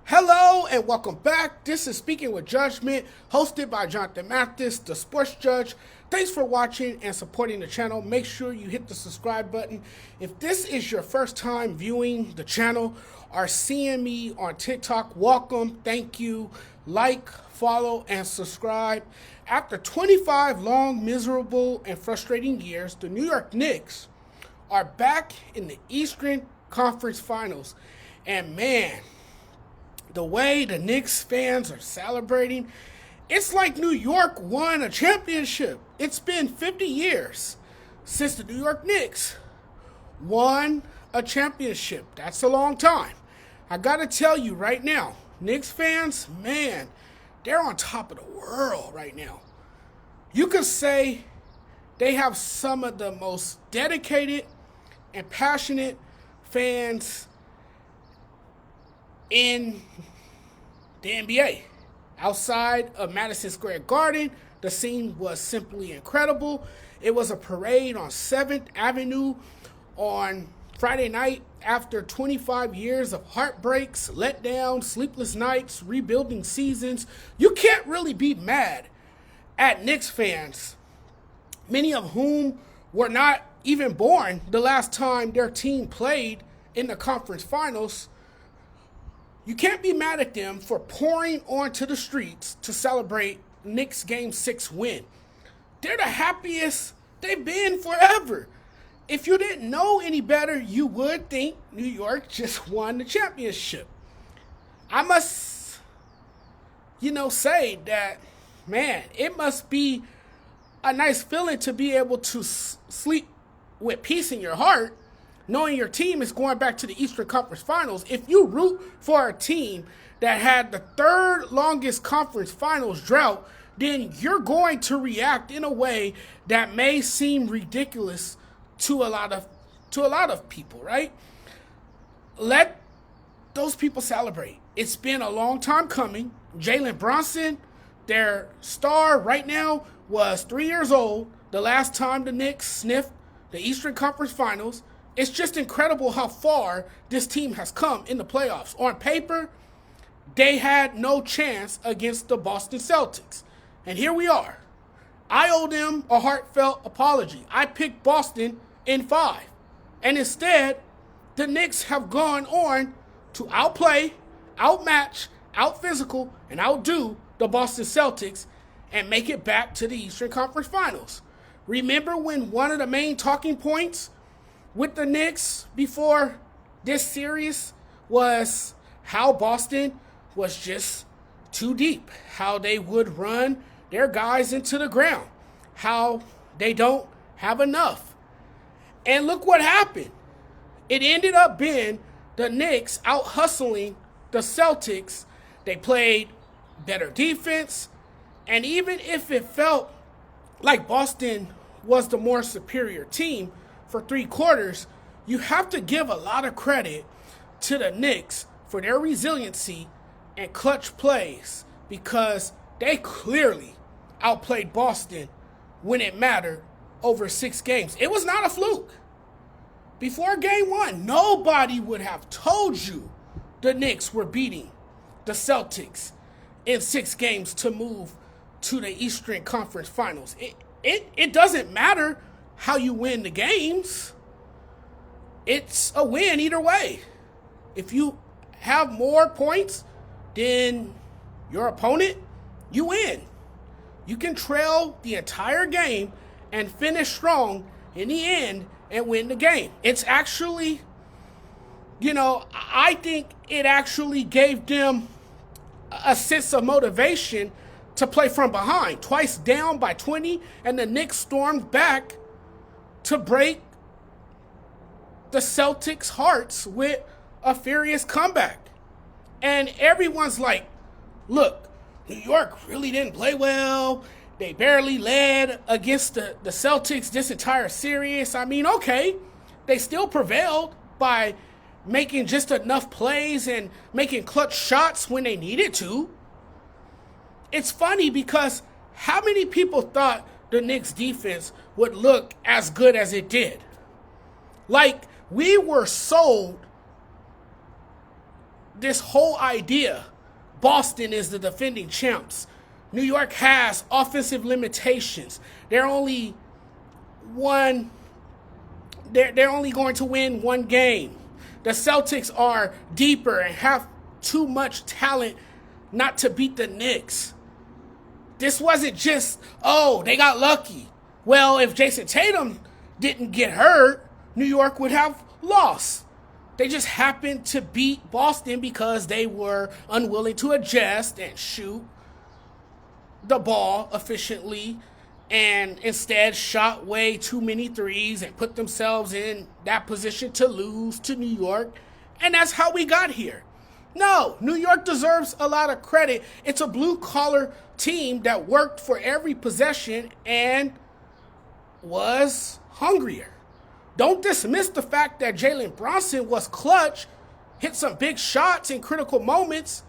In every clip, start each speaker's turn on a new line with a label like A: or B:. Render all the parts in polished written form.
A: Hello and welcome back. This is Speaking with Judgment, hosted by Jonathan Mathis, the sports judge. Thanks for watching and supporting the channel. Make sure you hit the subscribe button. If this is your first time viewing the channel or seeing me on TikTok, welcome, thank you. Like, follow, and subscribe. After 25 long, miserable, and frustrating years, the New York Knicks are back in the Eastern Conference Finals. And man, the way the Knicks fans are celebrating, it's like New York won a championship. It's been 50 years since the New York Knicks won a championship. That's a long time. I gotta tell you right now, Knicks fans, man, they're on top of the world right now. You could say they have some of the most dedicated and passionate fans in the NBA. Outside of Madison Square Garden, the scene was simply incredible. It was a parade on 7th Avenue on Friday night after 25 years of heartbreaks, letdowns, sleepless nights, rebuilding seasons. You can't really be mad at Knicks fans, many of whom were not even born the last time their team played in the conference finals. You can't be mad at them for pouring onto the streets to celebrate Knicks Game 6 win. They're the happiest they've been forever. If you didn't know any better, you would think New York just won the championship. I must, say that, man, it must be a nice feeling to be able to sleep with peace in your heart, knowing your team is going back to the Eastern Conference Finals. If you root for a team that had the third longest conference finals drought, then you're going to react in a way that may seem ridiculous to a lot of people, right? Let those people celebrate. It's been a long time coming. Jalen Brunson, their star right now, was 3 years old the last time the Knicks sniffed the Eastern Conference Finals. It's just incredible how far this team has come in the playoffs. On paper, they had no chance against the Boston Celtics. And here we are. I owe them a heartfelt apology. I picked Boston in 5. And instead, the Knicks have gone on to outplay, outmatch, outphysical, and outdo the Boston Celtics and make it back to the Eastern Conference Finals. Remember when one of the main talking points with the Knicks before this series was how Boston was just too deep, how they would run their guys into the ground, how they don't have enough. And look what happened. It ended up being the Knicks out hustling the Celtics. They played better defense, and even if it felt like Boston was the more superior team for 3 quarters, you have to give a lot of credit to the Knicks for their resiliency and clutch plays, because they clearly outplayed Boston when it mattered over 6 games. It was not a fluke. Before game 1, nobody would have told you the Knicks were beating the Celtics in 6 games to move to the Eastern Conference Finals. It doesn't matter how you win the games. It's a win either way. If you have more points than your opponent, you win. You can trail the entire game and finish strong in the end and win the game. It's actually, I think it actually gave them a sense of motivation to play from behind. Twice down by 20, and the Knicks stormed back to break the Celtics' hearts with a furious comeback. And everyone's like, look, New York really didn't play well. They barely led against the Celtics this entire series. I mean, okay, they still prevailed by making just enough plays and making clutch shots when they needed to. It's funny because how many people thought the Knicks defense would look as good as it did? Like, we were sold this whole idea, Boston is the defending champs. New York has offensive limitations. They're only going to win one game. The Celtics are deeper and have too much talent not to beat the Knicks. This wasn't just, oh, they got lucky. Well, if Jason Tatum didn't get hurt, New York would have lost. They just happened to beat Boston because they were unwilling to adjust and shoot the ball efficiently, and instead shot way too many threes and put themselves in that position to lose to New York. And that's how we got here. No, New York deserves a lot of credit. It's a blue-collar team that worked for every possession and was hungrier. Don't dismiss the fact that Jalen Brunson was clutch, hit some big shots in critical moments.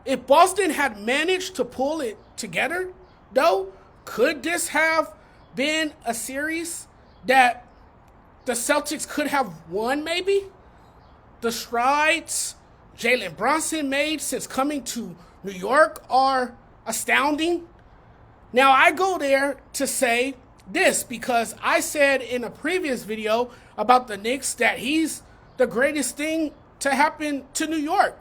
A: If Boston had managed to pull it together, though, could this have been a series that the Celtics could have won maybe? The strides Jalen Brunson made since coming to New York are astounding. Now, I go there to say this because I said in a previous video about the Knicks that he's the greatest thing to happen to New York.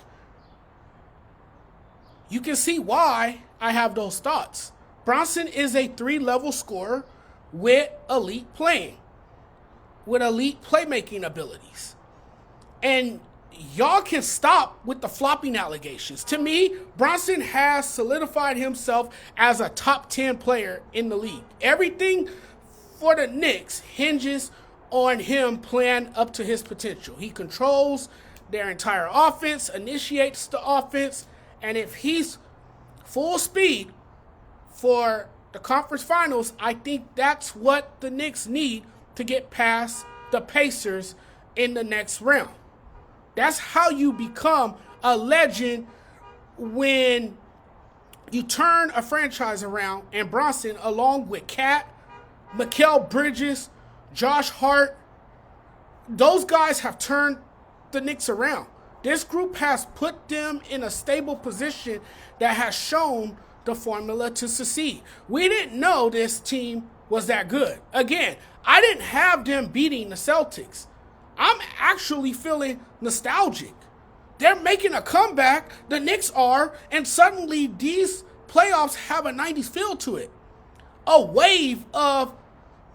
A: You can see why I have those thoughts. Brunson is a 3-level scorer with elite playing, with elite playmaking abilities. And y'all can stop with the flopping allegations. To me, Brunson has solidified himself as a top 10 player in the league. Everything for the Knicks hinges on him playing up to his potential. He controls their entire offense, initiates the offense, and if he's full speed for the conference finals, I think that's what the Knicks need to get past the Pacers in the next round. That's how you become a legend, when you turn a franchise around. And Brunson, along with Cat, Mikal Bridges, Josh Hart, those guys have turned the Knicks around. This group has put them in a stable position that has shown the formula to succeed. We didn't know this team was that good. Again, I didn't have them beating the Celtics. I'm actually feeling nostalgic. They're making a comeback, the Knicks are, and suddenly these playoffs have a 90s feel to it. A wave of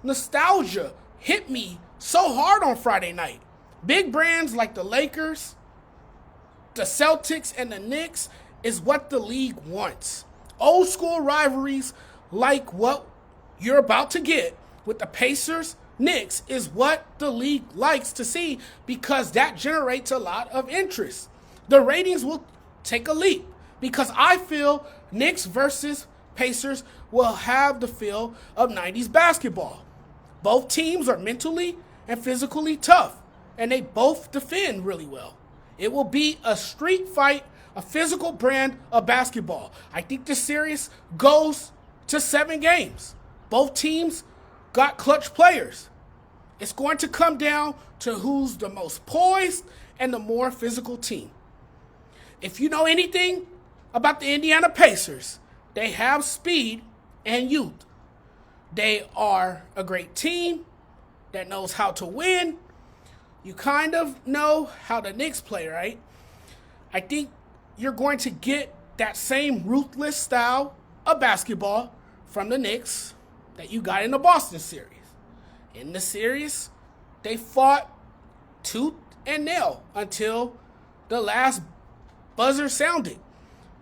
A: nostalgia hit me so hard on Friday night. Big brands like the Lakers, the Celtics, and the Knicks is what the league wants. Old school rivalries like what you're about to get with the Pacers, Knicks is what the league likes to see, because that generates a lot of interest. The ratings will take a leap because I feel Knicks versus Pacers will have the feel of 90s basketball. Both teams are mentally and physically tough, and they both defend really well. It will be a street fight, a physical brand of basketball. I think this series goes to 7 games. Both teams got clutch players. It's going to come down to who's the most poised and the more physical team. If you know anything about the Indiana Pacers, they have speed and youth. They are a great team that knows how to win. You kind of know how the Knicks play, right? I think you're going to get that same ruthless style of basketball from the Knicks that you got in the Boston series. In the series, they fought tooth and nail until the last buzzer sounded.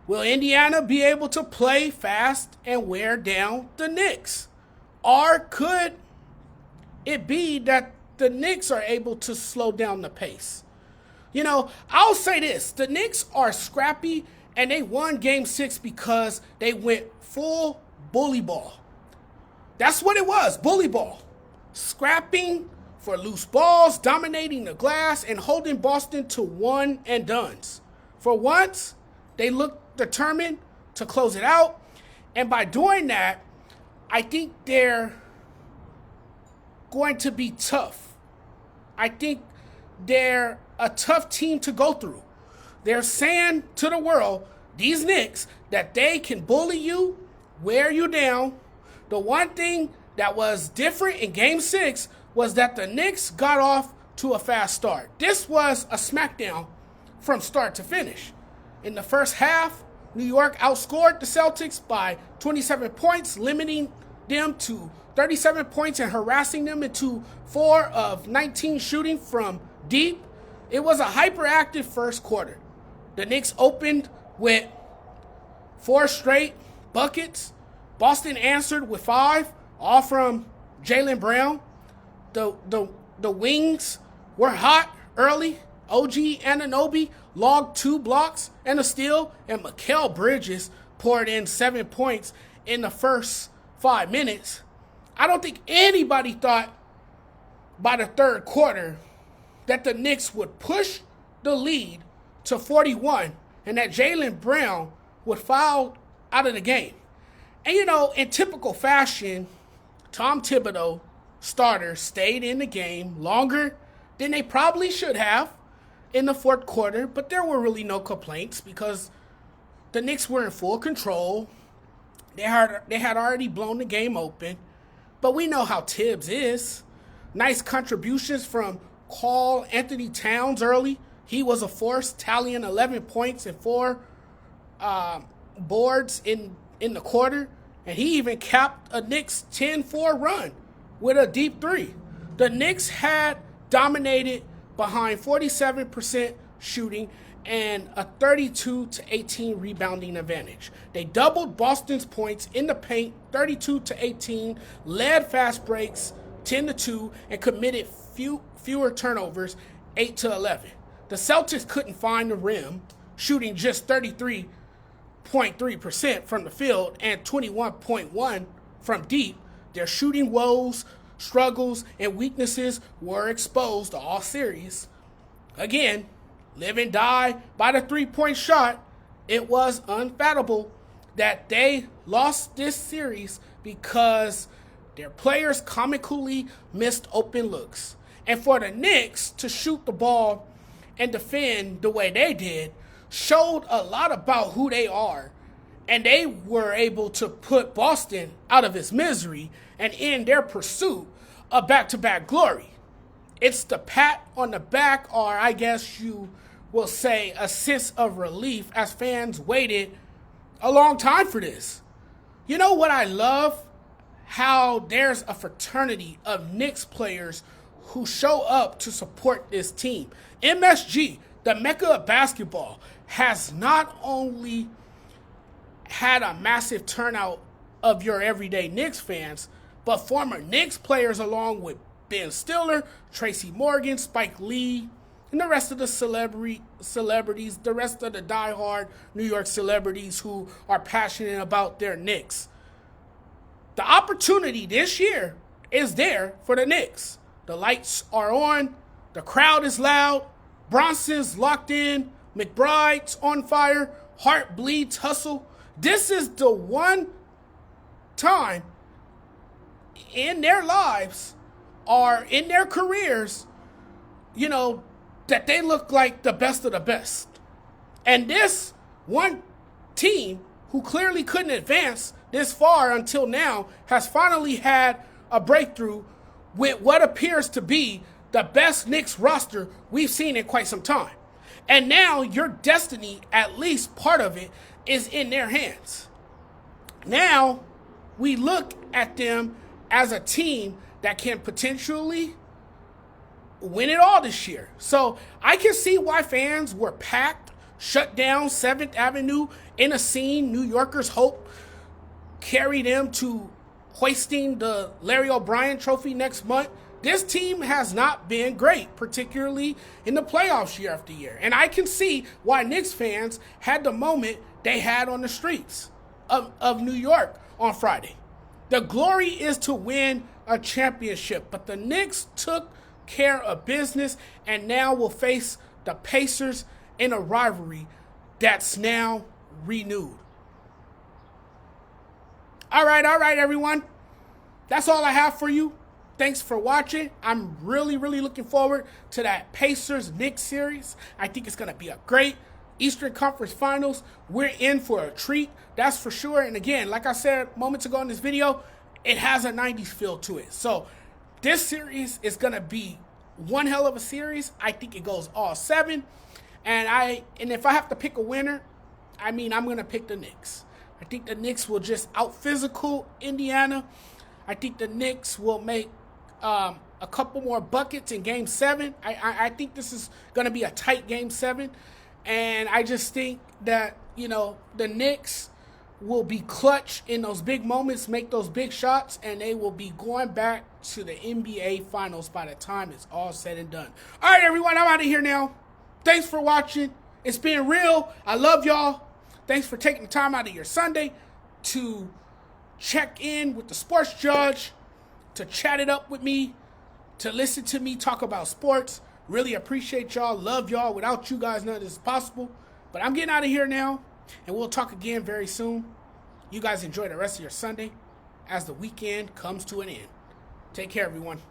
A: Will Indiana be able to play fast and wear down the Knicks? Or could it be that the Knicks are able to slow down the pace? You know, I'll say this. The Knicks are scrappy, and they won Game 6 because they went full bully ball. That's what it was, bully ball. Scrapping for loose balls, dominating the glass, and holding Boston to one and dones. For once, they looked determined to close it out. And by doing that, I think they're going to be tough. I think they're a tough team to go through. They're saying to the world, these Knicks, that they can bully you, wear you down. The one thing that was different in Game 6 was that the Knicks got off to a fast start. This was a smackdown from start to finish. In the first half, New York outscored the Celtics by 27 points, limiting them to 37 points and harassing them into 4 of 19 shooting from deep. It was a hyperactive first quarter. The Knicks opened with 4 straight buckets. Boston answered with 5, all from Jaylen Brown. The wings were hot early. OG Anunoby logged 2 blocks and a steal, and Mikal Bridges poured in 7 points in the first 5 minutes. I don't think anybody thought by the third quarter that the Knicks would push the lead to 41 and that Jaylen Brown would foul out of the game. And, in typical fashion, Tom Thibodeau starters stayed in the game longer than they probably should have in the fourth quarter, but there were really no complaints because the Knicks were in full control. They had already blown the game open, but we know how Tibbs is. Nice contributions from Karl Anthony Towns early. He was a force, tallying 11 points and 4 boards in the quarter, and he even capped a Knicks 10-4 run with a deep 3. The Knicks had dominated behind 47% shooting and a 32-18 rebounding advantage. They doubled Boston's points in the paint, 32-18, led fast breaks 10-2, and committed fewer turnovers, 8-11. The Celtics couldn't find the rim, shooting just 33.3% from the field and 21.1% from deep. Their shooting woes, struggles, and weaknesses were exposed all series. Again, live and die by the three-point shot. It was unfathomable that they lost this series because their players comically missed open looks. And for the Knicks to shoot the ball and defend the way they did showed a lot about who they are. And they were able to put Boston out of its misery and end their pursuit of back-to-back glory. It's the pat on the back, or I guess you will say a sense of relief, as fans waited a long time for this. You know what I love? How there's a fraternity of Knicks players who show up to support this team. MSG, the Mecca of basketball, has not only had a massive turnout of your everyday Knicks fans, but former Knicks players along with Ben Stiller, Tracy Morgan, Spike Lee, and the rest of the celebrities, the rest of the diehard New York celebrities who are passionate about their Knicks. The opportunity this year is there for the Knicks. The lights are on, the crowd is loud, Bronson's locked in, McBride's on fire, Hart bleeds hustle. This is the one time in their lives or in their careers, that they look like the best of the best. And this one team who clearly couldn't advance this far until now has finally had a breakthrough with what appears to be the best Knicks roster we've seen in quite some time. And now your destiny, at least part of it, is in their hands. Now we look at them as a team that can potentially win it all this year. So I can see why fans were packed, shut down 7th Avenue in a scene New Yorkers hope carry them to hoisting the Larry O'Brien trophy next month. This team has not been great, particularly in the playoffs year after year. And I can see why Knicks fans had the moment they had on the streets of New York on Friday. The glory is to win a championship, but the Knicks took care of business and now will face the Pacers in a rivalry that's now renewed. All right, everyone. That's all I have for you. Thanks for watching. I'm really looking forward to that Pacers-Knicks series. I think it's going to be a great Eastern Conference Finals, we're in for a treat. That's for sure. And again, like I said moments ago in this video, it has a 90s feel to it. So this series is going to be one hell of a series. I think it goes all 7. And if I have to pick a winner, I'm going to pick the Knicks. I think the Knicks will just out-physical Indiana. I think the Knicks will make a couple more buckets in Game 7. I think this is going to be a tight Game 7. And I just think that, the Knicks will be clutch in those big moments, make those big shots, and they will be going back to the NBA Finals by the time it's all said and done. All right, everyone, I'm out of here now. Thanks for watching. It's been real. I love y'all. Thanks for taking the time out of your Sunday to check in with the sports judge, to chat it up with me, to listen to me talk about sports. Really appreciate y'all. Love y'all. Without you guys, none of this is possible. But I'm getting out of here now, and we'll talk again very soon. You guys enjoy the rest of your Sunday as the weekend comes to an end. Take care, everyone.